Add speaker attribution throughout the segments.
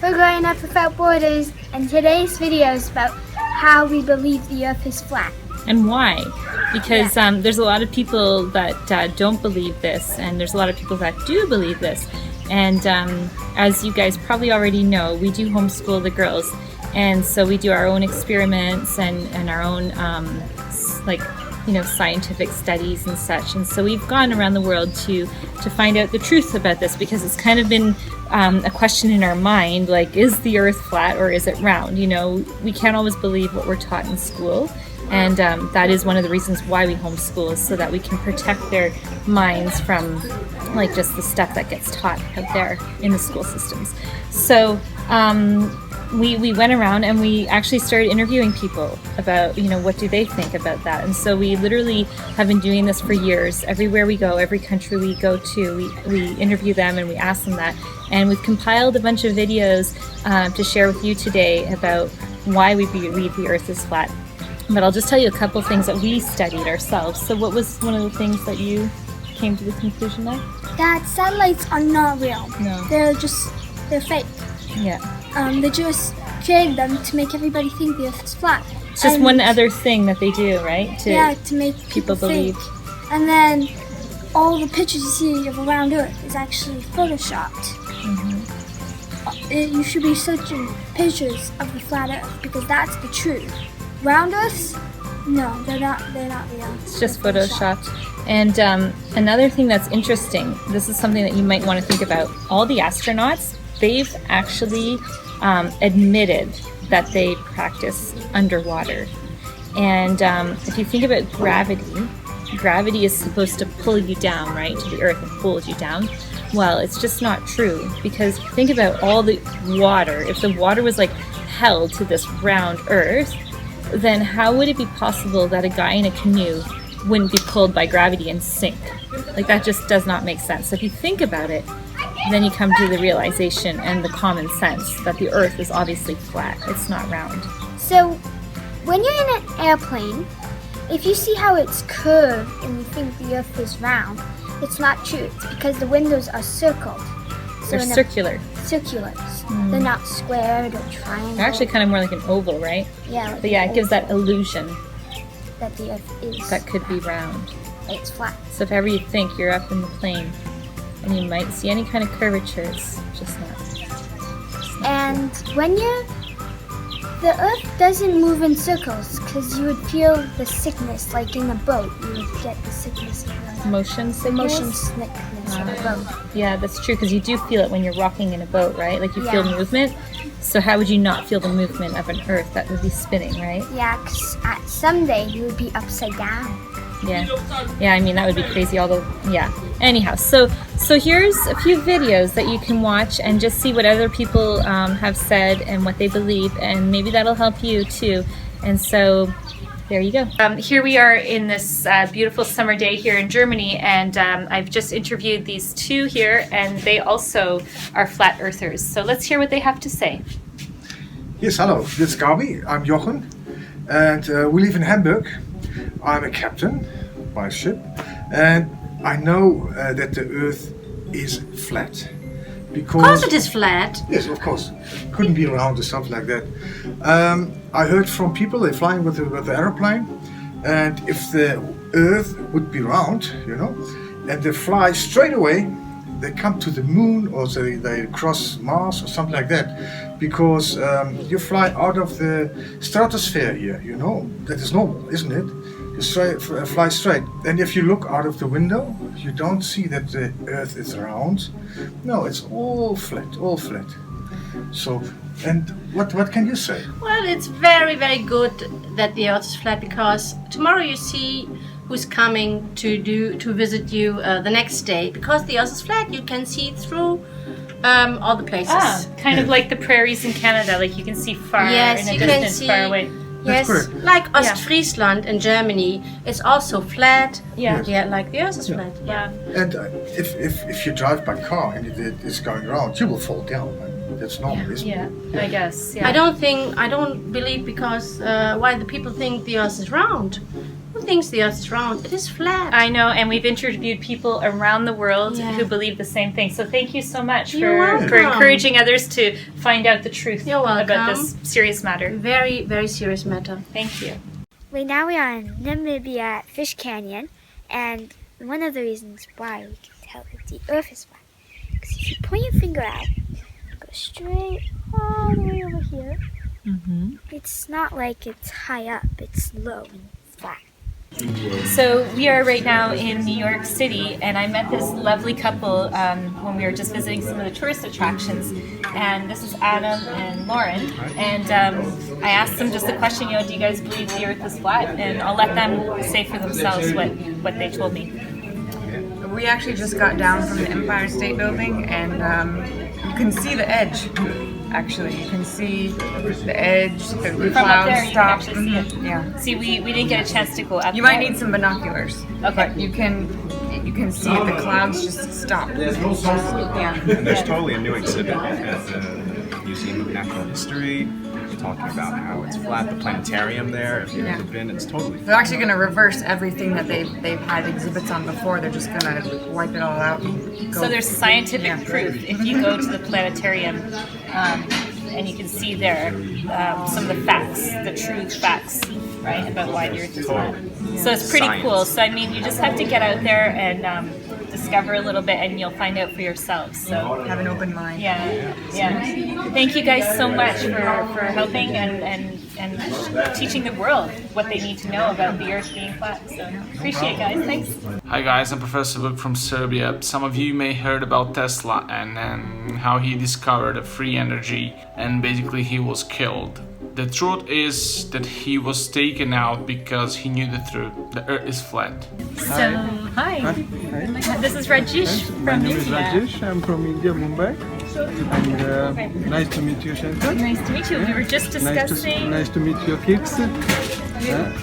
Speaker 1: We're Growing Up Without Borders, and today's video is about how we believe the earth is flat.
Speaker 2: And why? Because there's a lot of people that don't believe this, and there's a lot of people that do believe this. And as you guys probably already know, we do homeschool the girls, and so we do our own experiments and our own scientific studies and such. And so we've gone around the world to find out the truth about this, because it's kind of been a question in our mind, like, is the earth flat or is it round? You know, we can't always believe what we're taught in school, and that is one of the reasons why we homeschool, is so that we can protect their minds from like just the stuff that gets taught out there in the school systems. So we went around and we actually started interviewing people about, what do they think about that. And so we literally have been doing this for years. Everywhere we go, every country we go to, we interview them and we ask them that. And we've compiled a bunch of videos to share with you today about why we believe the earth is flat. But I'll just tell you a couple things that we studied ourselves. So what was one of the things that you came to the conclusion of?
Speaker 1: That satellites are not real.
Speaker 2: No.
Speaker 1: They're fake.
Speaker 2: Yeah.
Speaker 1: They just created them to make everybody think the earth is flat.
Speaker 2: It's just one other thing that they do, right?
Speaker 1: To make people
Speaker 2: believe.
Speaker 1: Think. And then all the pictures you see of a round earth is actually photoshopped. You should be searching pictures of the flat earth, because that's the truth. Round earths? No, they're not real.
Speaker 2: It's just photoshopped. And another thing that's interesting, this is something that you might want to think about. All the astronauts, they've actually admitted that they practice underwater. And if you think about gravity is supposed to pull you down, right, to the earth and hold you down. Well, it's just not true, because think about all the water. If the water was like held to this round earth, then how would it be possible that a guy in a canoe wouldn't be pulled by gravity and sink? Like, that just does not make sense. So if you think about it, then you come to the realization and the common sense that the earth is obviously flat. It's not round.
Speaker 1: So when you're in an airplane, if you see how it's curved and you think the earth is round, it's not true. It's because the windows are circled. So
Speaker 2: They're circular.
Speaker 1: Circular. They're not squared or triangle.
Speaker 2: They're actually kind of more like an oval, right?
Speaker 1: Yeah.
Speaker 2: But yeah, it gives that illusion
Speaker 1: that the earth is.
Speaker 2: That could be round.
Speaker 1: It's flat.
Speaker 2: So if ever you think you're up in the plane and you might see any kind of curvature, it's just not.
Speaker 1: And when the earth doesn't move in circles, because you would feel the sickness, like in a boat, you would get the sickness of the
Speaker 2: motion sickness?
Speaker 1: Motion sickness of a boat.
Speaker 2: Yeah, that's true, because you do feel it when you're rocking in a boat, right? Like, you feel movement. So how would you not feel the movement of an earth that would be spinning, right?
Speaker 1: Yeah, because someday you would be upside down.
Speaker 2: Yeah, I mean, that would be crazy. Anyhow, so here's a few videos that you can watch and just see what other people have said and what they believe, and maybe that'll help you too. And so there you go. Here we are in this beautiful summer day here in Germany, and I've just interviewed these two here, and they also are flat earthers. So let's hear what they have to say.
Speaker 3: Yes, hello, this is Gabi, I'm Jochen, and we live in Hamburg. I'm a captain by a ship, and I know that the earth is flat. Because,
Speaker 4: of course it is flat.
Speaker 3: Yes, of course. Couldn't be round or something like that. I heard from people, they're flying with the aeroplane, and if the earth would be round, and they fly straight away, they come to the moon, or they cross Mars or something like that, because you fly out of the stratosphere here, that is normal, isn't it? You fly straight, and if you look out of the window, you don't see that the earth is round. No, it's all flat. So, and what can you say?
Speaker 4: Well, it's very, very good that the earth is flat, because tomorrow you see who's coming to visit you the next day. Because the earth is flat, you can see through all the places.
Speaker 2: Kind of like the prairies in Canada, like you can see far in a distance, far away.
Speaker 4: Yes, like Ostfriesland in Germany is also flat.
Speaker 2: Yeah,
Speaker 4: like the earth is flat. Yeah.
Speaker 3: And if you drive by car and it is going around, you will fall down. That's normal, isn't it?
Speaker 2: Yeah, I guess. Yeah.
Speaker 4: I don't believe, because why the people think the earth is round. Who thinks the Earth is round? It is flat.
Speaker 2: I know, and we've interviewed people around the world
Speaker 4: Yeah.
Speaker 2: who believe the same thing. So thank you so much
Speaker 4: You're
Speaker 2: for
Speaker 4: welcome.
Speaker 2: encouraging others to find out the truth
Speaker 4: You're welcome.
Speaker 2: about this serious matter.
Speaker 4: Very, very serious matter.
Speaker 2: Thank you.
Speaker 1: Right now we are in Namibia at Fish Canyon, and one of the reasons why we can tell that the Earth is flat, because if you point your finger out, go straight all the way over here, it's not like it's high up, it's low and flat.
Speaker 2: So we are right now in New York City, and I met this lovely couple when we were just visiting some of the tourist attractions. And this is Adam and Lauren. And I asked them just the question, do you guys believe the Earth is flat? And I'll let them say for themselves what they told me.
Speaker 5: We actually just got down from the Empire State Building, and you can see the edge. Actually, you can see the edge, the
Speaker 2: From up
Speaker 5: clouds
Speaker 2: there, you can
Speaker 5: stop.
Speaker 2: actually see it.
Speaker 5: Yeah.
Speaker 2: See, we didn't get a chance to go up
Speaker 5: You might
Speaker 2: there.
Speaker 5: need some binoculars.
Speaker 2: Okay.
Speaker 5: But you can see it, the clouds just stop. Yeah.
Speaker 6: And there's totally a new exhibit at the Museum of Natural History talking about how it's flat. The planetarium there, if you've
Speaker 5: Yeah.
Speaker 6: ever been, it's totally
Speaker 5: They're
Speaker 6: flat.
Speaker 5: actually going to reverse everything that they've had exhibits on before. They're just going to wipe it all out. And go.
Speaker 2: So there's scientific
Speaker 5: Yeah.
Speaker 2: proof if you go to the planetarium, and you can see there some of the facts, the true facts, right, about why the Earth is flat. So it's pretty
Speaker 6: Science.
Speaker 2: cool. So I mean, you just have to get out there and discover a little bit, and you'll find out for yourselves. So
Speaker 5: Have an open mind.
Speaker 2: yeah. Thank you guys so much for helping and teaching the world what they need to know about the Earth being flat. So appreciate it, guys. Thanks.
Speaker 7: Hi guys, I'm Professor Luke from Serbia. Some of you may heard about Tesla and how he discovered a free energy and basically he was killed. The truth is that he was taken out because he knew the truth. The Earth is flat.
Speaker 2: So hi. This is Rajesh from
Speaker 8: My name is
Speaker 2: India.
Speaker 8: Rajesh. I'm from India, Mumbai. And nice to meet you, Shankar.
Speaker 2: Nice to meet you. We were just discussing.
Speaker 8: Nice to meet your kids.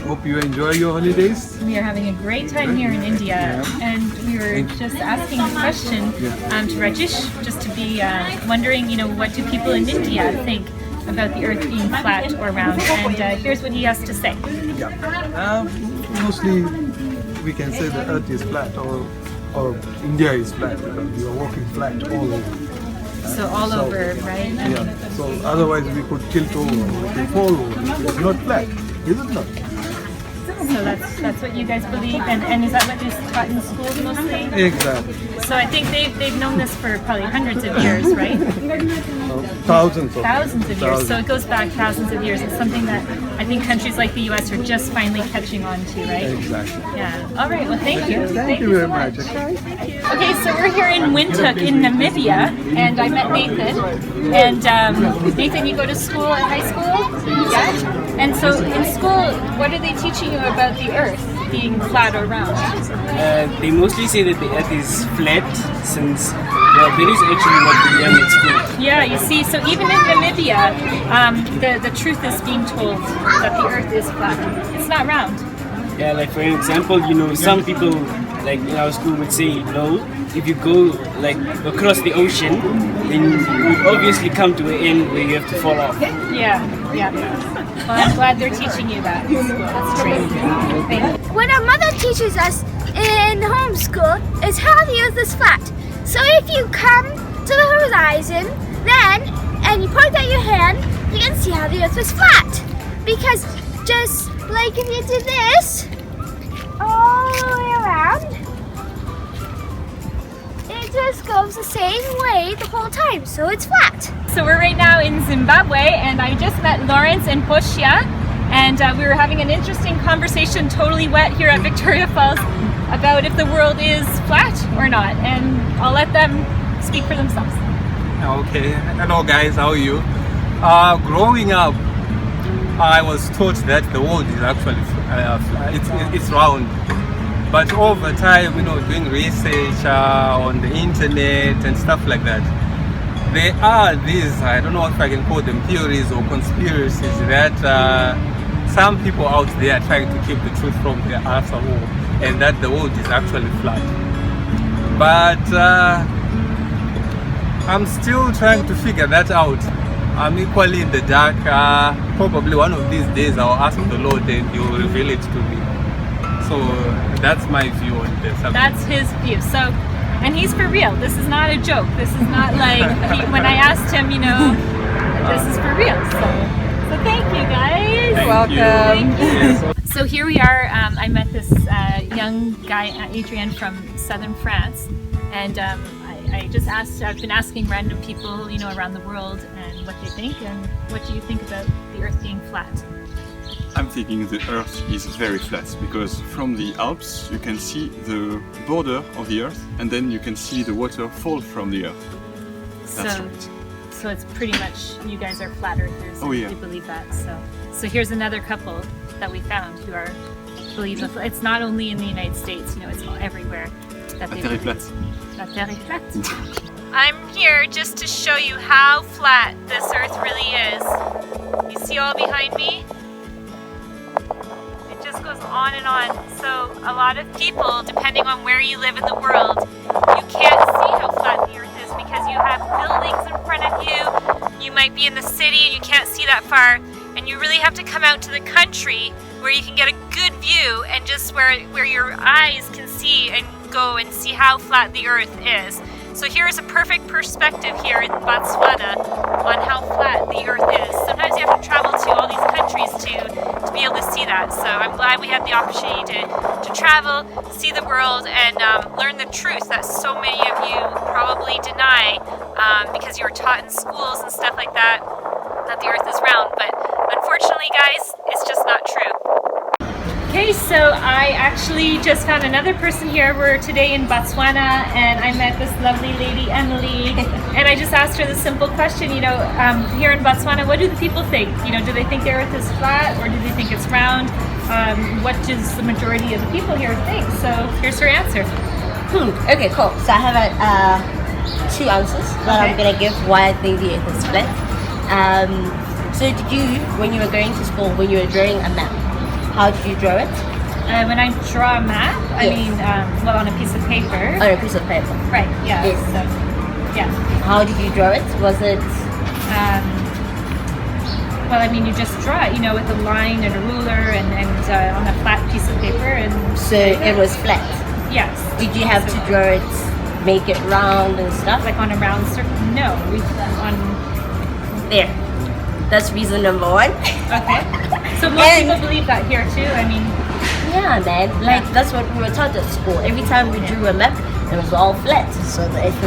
Speaker 8: Hope you enjoy your holidays.
Speaker 2: We are having a great time here in India, and we were just asking a question to Rajesh, just to be wondering, what do people in India think about the Earth being flat or round? And here's what he has to say.
Speaker 8: Mostly we can say the Earth is flat or India is flat because we are walking flat all over.
Speaker 2: So all over, right?
Speaker 8: Yeah. So otherwise we could tilt over, we could fall over. It's not flat, is it not?
Speaker 2: So that's what you guys believe, and is that what is taught in schools mostly?
Speaker 8: Exactly.
Speaker 2: So I think they've known this for probably hundreds of years, right?
Speaker 8: Thousands of
Speaker 2: Years. So it goes back thousands of years. It's something that I think countries like the U.S. are just finally catching on to, right?
Speaker 8: Exactly.
Speaker 2: Yeah. All right. Well, thank you.
Speaker 8: Thank you very much.
Speaker 2: Okay, so we're here in Windhoek in Namibia, and I met Nathan. And Nathan, you go to school at high school? Yeah. And so in school, what are they teaching you about the Earth being flat or round?
Speaker 9: They mostly say that the Earth is flat since that is actually what we learn at school.
Speaker 2: Yeah, you see, so even in Namibia, the truth is being told that the Earth is flat. It's not round.
Speaker 9: Yeah, like for example, some people like in our school would say, no, if you go like across the ocean, then you would obviously come to an end where you have to fall off.
Speaker 2: Yeah. Well, I'm glad they're teaching you that. That's great. Thank you.
Speaker 1: What our mother teaches us in homeschool is how the Earth is flat. So if you come to the horizon, and you point out your hand, you can see how the Earth is flat. Because just like if you did this, all the way around, it just goes the same way the whole time, so it's flat.
Speaker 2: So we're right now in Zimbabwe, and I just met Lawrence and Poshia, and we were having an interesting conversation, totally wet here at Victoria Falls, about if the world is flat or not, and I'll let them speak for themselves.
Speaker 10: Okay, hello guys, how are you? Growing up, I was taught that the world is actually it's round. But over time, doing research on the internet and stuff like that, there are these, I don't know if I can call them theories or conspiracies, that some people out there are trying to keep the truth from their asshole, and that the world is actually flat. But I'm still trying to figure that out. I'm equally in the dark. Probably one of these days I'll ask the Lord and He will reveal it to me. So that's my view on the subject.
Speaker 2: That's his view. So, and he's for real. This is not a joke. This is not like when I asked him, you know, this is for real. So thank you guys.
Speaker 10: Thank
Speaker 5: Welcome.
Speaker 10: you. Yes.
Speaker 2: So here we are. I met this young guy, Adrian, from southern France, and I just asked. I've been asking random people, you know, around the world, and what they think. And what do you think about the Earth being flat?
Speaker 11: I'm thinking the Earth is very flat because from the Alps you can see the border of the Earth, and then you can see the water fall from the Earth. That's right.
Speaker 2: So it's pretty much you guys are flat earthers.
Speaker 11: Oh, yeah.
Speaker 2: You believe that. So here's another couple that we found who are believe it's not only in the United States. You know, it's everywhere that they believe. La Terre est plate. I'm here just to show you how flat this Earth really is. You see all behind me? It just goes on and on. So a lot of people, depending on where you live in the world, you can't see how flat the Earth is because you have buildings in front of you. You might be in the city and you can't see that far. And you really have to come out to the country where you can get a good view and just where your eyes can see and go and see how flat the Earth is. So here's a perfect perspective here in Botswana on how flat the Earth is. Sometimes you have to travel to all these countries to be able to see that. So I'm glad we had the opportunity to travel, see the world, and learn the truth that so many of you probably deny because you were taught in schools and stuff like that the Earth is round. But unfortunately, guys, it's just not true. Okay, so I actually just found another person here. We're today in Botswana, and I met this lovely lady, Emily, and I just asked her the simple question, you know, here in Botswana, what do the people think? You know, do they think the Earth is flat, or do they think it's round? What does the majority of the people here think? So here's her answer.
Speaker 12: Okay, cool. So I have two answers that I'm going to give why I think the Earth is flat. So did you, when you were going to school, when you were drawing a map, how did you draw it?
Speaker 2: When I draw a map, yes. I mean, well, on a piece of paper.
Speaker 12: On a piece of paper.
Speaker 2: Right, yeah.
Speaker 12: Yes.
Speaker 2: So, yeah.
Speaker 12: How did you draw it? Was it?
Speaker 2: Well, I mean, you just draw it, you know, with a line and a ruler and on a flat piece of paper. And
Speaker 12: so it was flat?
Speaker 2: Yes.
Speaker 12: Did you have to draw it, make it round and stuff?
Speaker 2: Like on a round circle? No.
Speaker 12: There. That's reason number one.
Speaker 2: Okay. So most people believe that here too. I mean,
Speaker 12: yeah, man. Like that's what we were taught at school. Every time we drew a map, it was all flat. So the Earth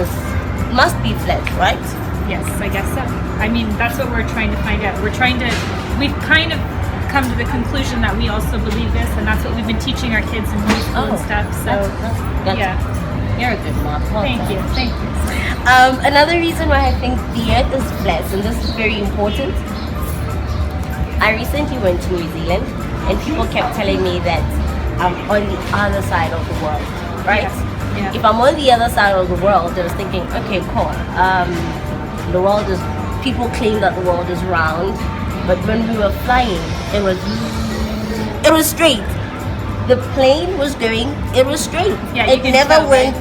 Speaker 12: must be flat, right?
Speaker 2: Yes, I guess so. I mean, that's what we're trying to find out. We've kind of come to the conclusion that we also believe this, and that's what we've been teaching our kids in high school and stuff. So
Speaker 12: that's
Speaker 2: yeah.
Speaker 12: You're a good mom.
Speaker 2: Thank you.
Speaker 12: Another reason why I think the Earth is flat, and this is very important. I recently went to New Zealand, and people kept telling me that I'm on the other side of the world, right?
Speaker 2: Yeah.
Speaker 12: If I'm on the other side of the world, I was thinking, okay, cool. The world is. People claim that the world is round, but when we were flying, it was straight. The plane was going, it was straight.
Speaker 2: Yeah,
Speaker 12: it never went.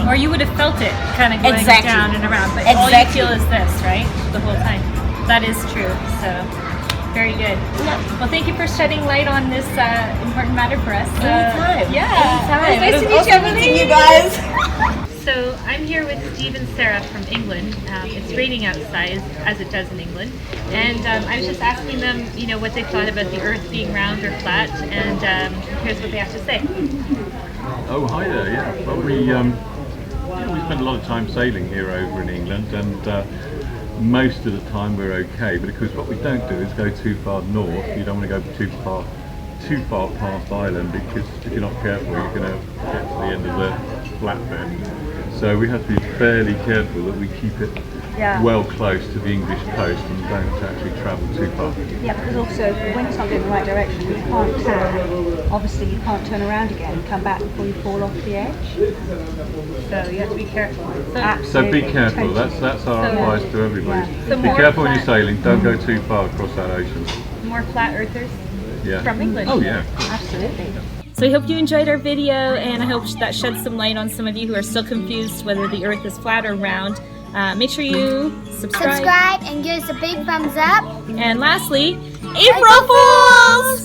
Speaker 2: Or you would have felt it kind of going down and around, but all you feel is this, right? The whole time. That is true. So, very good. Yeah. Well, thank you for shedding light on this important matter for us.
Speaker 12: Anytime.
Speaker 2: Yeah.
Speaker 12: Anytime.
Speaker 2: Nice to meet you,
Speaker 12: meeting you guys.
Speaker 2: So I'm here with Steve and Sarah from England. It's raining outside, as it does in England, and I was just asking them, you know, what they thought about the Earth being round or flat, and here's what they have to say.
Speaker 13: Oh, hi there. Yeah. Well, we spend a lot of time sailing here over in England, and most of the time we're okay. But of course, what we don't do is go too far north. You don't want to go too far past Ireland, because if you're not careful, you're going to get to the end of the flat bit. So we have to be fairly careful that we keep it well close to the English coast and don't actually travel too far.
Speaker 14: Yeah, because also if the wind's not going in the right direction, you can't obviously you can't turn around again and come back before you fall off the edge. So you have to be careful.
Speaker 13: So be careful. That's our advice to everybody. Yeah. Be careful when you're sailing. Don't go too far across that ocean.
Speaker 2: More flat earthers from England.
Speaker 13: Oh yeah.
Speaker 2: Absolutely. So I hope you enjoyed our video, and I hope that sheds some light on some of you who are still confused whether the Earth is flat or round. Make sure you subscribe
Speaker 1: and give us a big thumbs up.
Speaker 2: And lastly, April Fools!